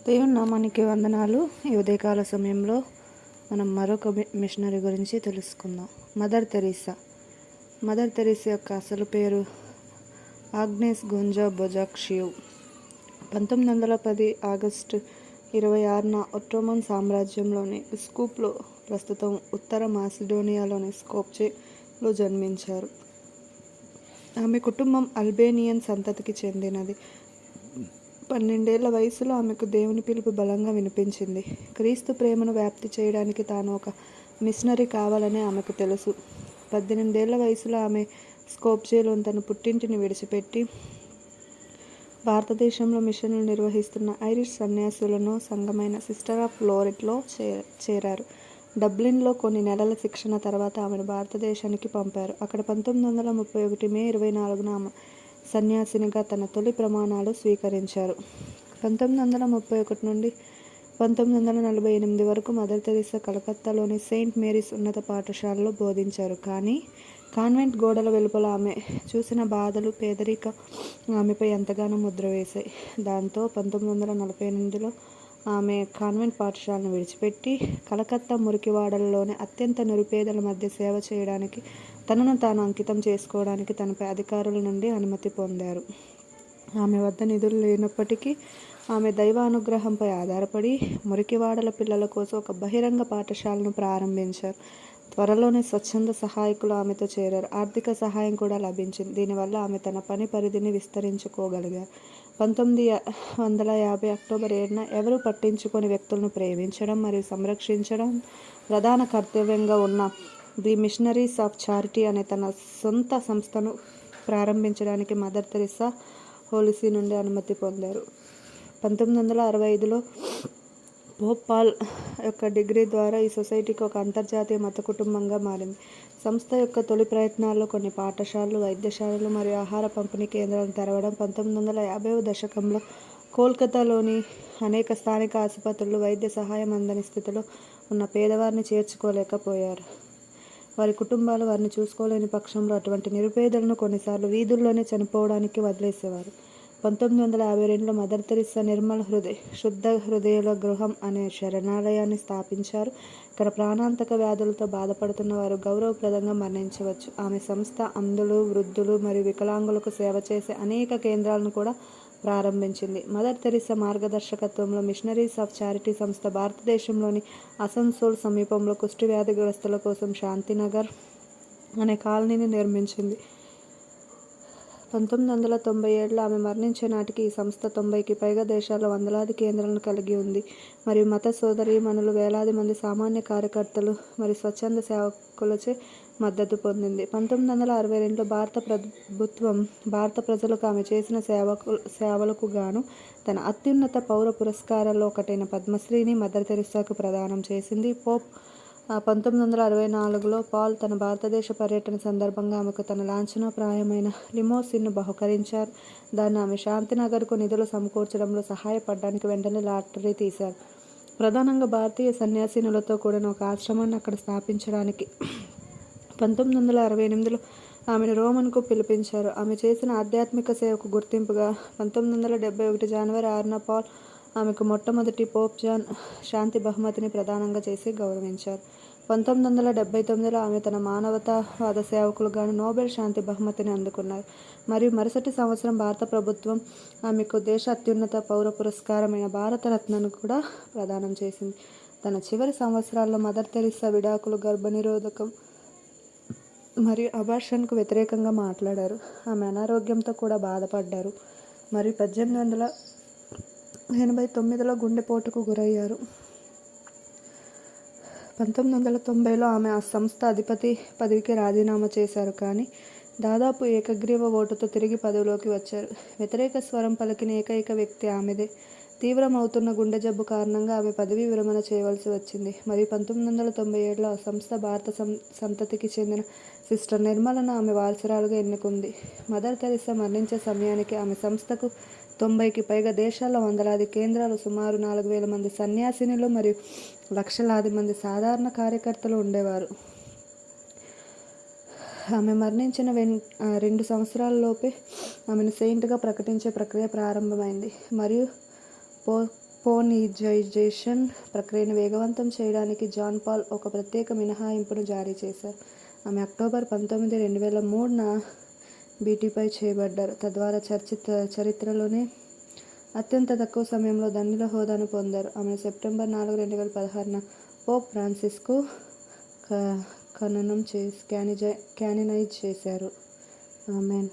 దేవుని నామానికి వందనాలు. ఈ ఉదయకాల సమయంలో మనం మరొక మిషనరీ గురించి తెలుసుకుందాం. మదర్ తెరీసా యొక్క అసలు పేరు ఆగ్నేస్ గొంజా బొజాక్షియు. 1910 ఆగస్టు 26న ఒట్టోమన్ సామ్రాజ్యంలోని స్కూప్లో, ప్రస్తుతం ఉత్తర మాసిడోనియాలోని స్కోప్జేలో జన్మించారు. ఆమె కుటుంబం అల్బేనియన్ సంతతికి చెందినది. 12 ఏళ్ల వయసులో ఆమెకు దేవుని పిలుపు బలంగా వినిపించింది. క్రీస్తు ప్రేమను వ్యాప్తి చేయడానికి తాను ఒక మిషనరీ కావాలని ఆమెకు తెలుసు. 18 ఏళ్ల వయసులో ఆమె స్కోప్జేలోని తన పుట్టింటిని విడిచిపెట్టి భారతదేశంలో మిషన్లు నిర్వహిస్తున్న ఐరిష్ సన్యాసులను సంఘమైన సిస్టర్ ఆఫ్ లోరెట్లో చేరారు. డబ్లిన్లో కొన్ని నెలల శిక్షణ తర్వాత ఆమెను భారతదేశానికి పంపారు. అక్కడ 1931 మే 24న ఆమె సన్యాసినిగా తన తొలి ప్రమాణాలు స్వీకరించారు. 1931 నుండి 1948 వరకు మదర్ తెరీసా కలకత్తాలోని సెయింట్ మేరీస్ ఉన్నత పాఠశాలలో బోధించారు. కానీ కాన్వెంట్ గోడల వెలుపల ఆమె చూసిన బాధలు, పేదరికం ఆమెపై ఎంతగానో ముద్ర వేశాయి. దాంతో 1948లో ఆమె కాన్వెంట్ పాఠశాలను విడిచిపెట్టి కలకత్తా మురికివాడలలోని అత్యంత నిరుపేదల మధ్య సేవ చేయడానికి తనను తాను అంకితం చేసుకోవడానికి తనపై అధికారుల నుండి అనుమతి పొందారు. ఆమె వద్ద నిధులు లేనప్పటికీ ఆమె దైవ అనుగ్రహంపై ఆధారపడి మురికివాడల పిల్లల కోసం ఒక బహిరంగ పాఠశాలను ప్రారంభించారు. త్వరలోనే స్వచ్ఛంద సహాయకులు ఆమెతో చేరారు. ఆర్థిక సహాయం కూడా లభించింది. దీనివల్ల ఆమె తన పని పరిధిని విస్తరించుకోగలిగారు. 1950 అక్టోబర్ 7న ఎవరూ పట్టించుకొని వ్యక్తులను ప్రేమించడం మరియు సంరక్షించడం ప్రధాన కర్తవ్యంగా ఉన్న ది మిషనరీస్ ఆఫ్ చారిటీ అనే తన సొంత సంస్థను ప్రారంభించడానికి మదర్ తెరీసా హోలిసీ నుండి అనుమతి పొందారు. 1965లో పోప్ పాల్ యొక్క డిగ్రీ ద్వారా ఈ సొసైటీకి ఒక అంతర్జాతీయ మత కుటుంబంగా మారింది. సంస్థ యొక్క తొలి ప్రయత్నాల్లో కొన్ని పాఠశాలలు, వైద్యశాలలు మరియు ఆహార పంపిణీ కేంద్రాలను తెరవడం 1950వ దశకంలో కోల్కతాలోని అనేక స్థానిక ఆసుపత్రులు వైద్య సహాయం అందని స్థితిలో ఉన్న పేదవారిని చేర్చుకోలేకపోయారు. వారి కుటుంబాలు వారిని చూసుకోలేని పక్షంలో అటువంటి నిరుపేదలను కొన్నిసార్లు వీధుల్లోనే చనిపోవడానికి వదిలేసేవారు. 1952లో మదర్ తెరీసా శుద్ధ హృదయుల గృహం అనే శరణాలయాన్ని స్థాపించారు. ఇక్కడ ప్రాణాంతక వ్యాధులతో బాధపడుతున్న వారు గౌరవప్రదంగా మరణించవచ్చు. ఆమె సంస్థ అంధులు, వృద్ధులు మరియు వికలాంగులకు సేవ చేసే అనేక కేంద్రాలను కూడా ప్రారంభించింది. మదర్ తెరీసా మార్గదర్శకత్వంలో మిషనరీస్ ఆఫ్ చారిటీ సంస్థ భారతదేశంలోని అసన్సోల్ సమీపంలో కుష్టి వ్యాధిగ్రస్తుల కోసం శాంతినగర్ అనే కాలనీని నిర్మించింది. 1997లో ఆమె మరణించే నాటికి ఈ సంస్థ 90కి పైగా దేశాల్లో వందలాది కేంద్రాలను కలిగి ఉంది మరియు మత సోదరీమణులు, వేలాది మంది సామాన్య కార్యకర్తలు మరియు స్వచ్ఛంద సేవకులచే మద్దతు పొందింది. 1962లో భారత ప్రభుత్వం భారత ప్రజలకు ఆమె చేసిన సేవలకు గాను తన అత్యున్నత పౌర పురస్కారాల్లో ఒకటైన పద్మశ్రీని మదర్ తెరీసాకు ప్రదానం చేసింది. పోప్ 1964లో పాల్ తన భారతదేశ పర్యటన సందర్భంగా ఆమెకు తన లాంఛనప్రాయమైన లిమోసిన్ను బహుకరించారు. దాన్ని ఆమె శాంతినగర్కు నిధులు సమకూర్చడంలో సహాయపడడానికి వెంటనే లాటరీ తీశారు. ప్రధానంగా భారతీయ సన్యాసినులతో కూడిన ఒక ఆశ్రమాన్ని అక్కడ స్థాపించడానికి 1968లో ఆమెను రోమన్కు పిలిపించారు. ఆమె చేసిన ఆధ్యాత్మిక సేవకు గుర్తింపుగా 1971 జనవరి 6న పాల్ ఆమెకు మొట్టమొదటి పోప్ జాన్ శాంతి బహుమతిని ప్రదానంగా చేసి గౌరవించారు. 1979లో ఆమె తన మానవతావాద సేవకులు గాను నోబెల్ శాంతి బహుమతిని అందుకున్నారు మరియు మరుసటి సంవత్సరం భారత ప్రభుత్వం ఆమెకు దేశ అత్యున్నత పౌర పురస్కారమైన భారతరత్నను కూడా ప్రదానం చేసింది. తన చివరి సంవత్సరాల్లో మదర్ తెరీసా విడాకులు, గర్భనిరోధకం మరియు అబార్షన్కు వ్యతిరేకంగా మాట్లాడారు. ఆమె అనారోగ్యంతో కూడా బాధపడ్డారు మరియు 1889లో గుండెపోటుకు గురయ్యారు. 1990లో ఆమె ఆ సంస్థ అధిపతి పదవికి రాజీనామా చేశారు, కానీ దాదాపు ఏకగ్రీవ ఓటుతో తిరిగి పదవిలోకి వచ్చారు. వ్యతిరేక స్వరం పలికిన ఏకైక వ్యక్తి ఆమెదే. తీవ్రమవుతున్న గుండె జబ్బు కారణంగా ఆమె పదవీ విరమణ చేయవలసి వచ్చింది మరియు 1997లో ఆ సంస్థ భారత సంతతికి చెందిన సిస్టర్ నిర్మలను ఆమె వారసురాలుగా ఎన్నుకుంది. మదర్ తెరీసా మరణించే సమయానికి ఆమె సంస్థకు 90కి పైగా దేశాల్లో వందలాది కేంద్రాలు, సుమారు 4000 మంది సన్యాసినులు మరియు లక్షలాది మంది సాధారణ కార్యకర్తలు ఉండేవారు. ఆమె మరణించిన 2 సంవత్సరాలలోపే ఆమెను సెయింట్గా ప్రకటించే ప్రక్రియ ప్రారంభమైంది మరియు పోనిజైజేషన్ ప్రక్రియను వేగవంతం చేయడానికి జాన్ పాల్ ఒక ప్రత్యేక మినహాయింపును జారీ చేశారు. ఆమె అక్టోబర్ 19, 2003న బీటీపై చేయబడ్డారు. తద్వారా చరిత్రలోనే అత్యంత తక్కువ సమయంలో ధన్యుల హోదాను పొందారు. ఆమెను సెప్టెంబర్ 4, 2016న పోప్ ఫ్రాన్సిస్కు కాననైజ్ చేశారు. ఆమెన్.